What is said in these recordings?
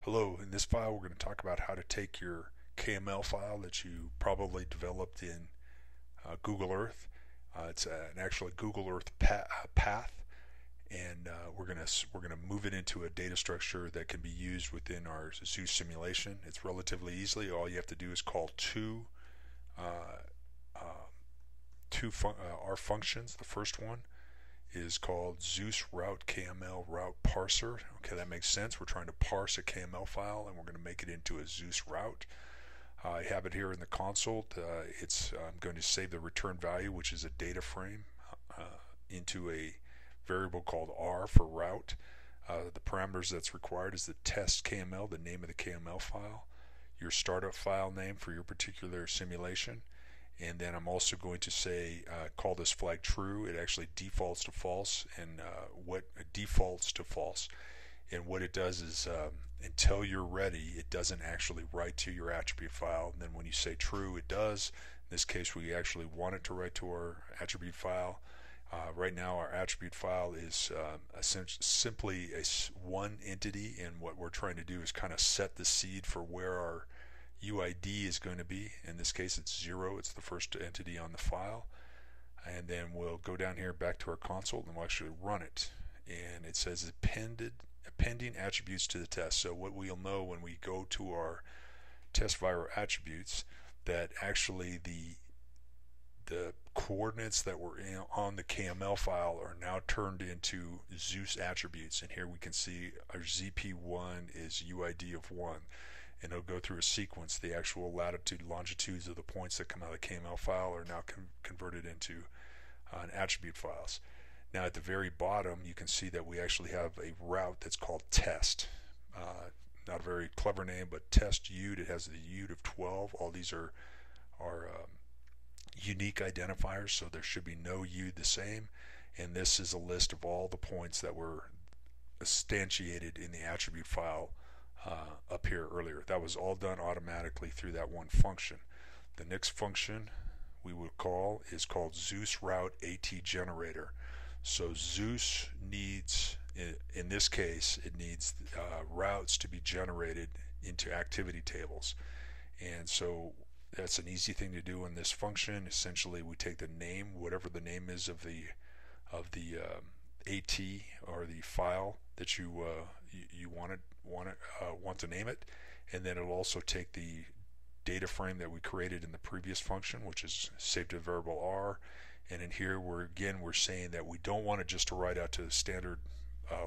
Hello, in this file we're going to talk about how to take your KML file that you probably developed in Google Earth. It's an actually Google Earth path, and we're gonna move it into a data structure that can be used within our Zeus simulation. It's relatively easily. All you have to do is call uh, um, our functions. The first one is called Zeus route KML route parser. Okay, that makes sense. We're trying to parse a KML file and we're going to make it into a Zeus route. I have it here in the console. I'm going to save the return value, which is a data frame, into a variable called R for route. The parameters that's required is the test KML, the name of the KML file, your startup file name for your particular simulation, and then I'm also going to say call this flag true. It actually defaults to false, and what defaults to false, and what it does is until you're ready, it doesn't actually write to your attribute file. And then when you say true, it does. In this case, we actually want it to write to our attribute file. Right now, our attribute file is simply one entity, and what we're trying to do is kind of set the seed for where our UID is going to be. In this case, it's 0. It's the first entity on the file. And then we'll go down here back to our console and we'll actually run it. And it says appending attributes to the test. So what we'll know when we go to our test via our attributes, that actually the coordinates that were on the KML file are now turned into Zeus attributes. And here we can see our ZP1 is UID of 1. And it'll go through a sequence. The actual latitude, longitudes of the points that come out of the KML file are now converted into attribute files. Now at the very bottom, you can see that we actually have a route that's called test. Not a very clever name, but test UD. It has the UD of 12. All these are unique identifiers, so there should be no UD the same. And this is a list of all the points that were instantiated in the attribute file up here earlier. That was all done automatically through that one function. The next function we would call is called Zeus route AT generator. So Zeus needs, in this case, it needs routes to be generated into activity tables. And so that's an easy thing to do in this function. Essentially, we take the name, whatever the name is of the AT or the file that you want to name it, and then it'll also take the data frame that we created in the previous function, which is saved to the variable R. And in here, we're saying that we don't want it just to write out to the standard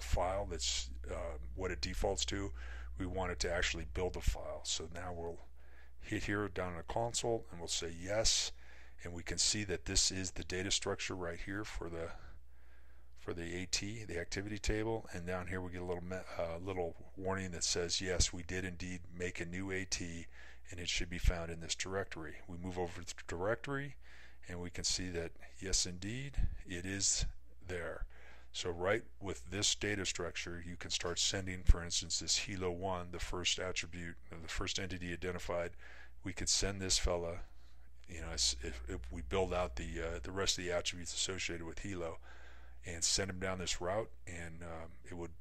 file. That's what it defaults to. We want it to actually build a file. So now we'll hit here down in the console and we'll say yes, and we can see that this is the data structure right here for the AT, the activity table. And down here we get a little warning that says yes, we did indeed make a new AT, and it should be found in this directory. We move over to the directory and we can see that yes, indeed it is there. So right with this data structure, you can start sending, for instance, this Hilo1, the first attribute, the first entity identified. We could send this fella, if we build out the rest of the attributes associated with Hilo, and send him down this route, and it would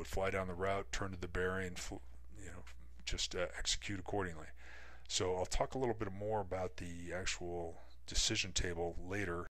fly down the route, turn to the bearing, just execute accordingly. So I'll talk a little bit more about the actual decision table later.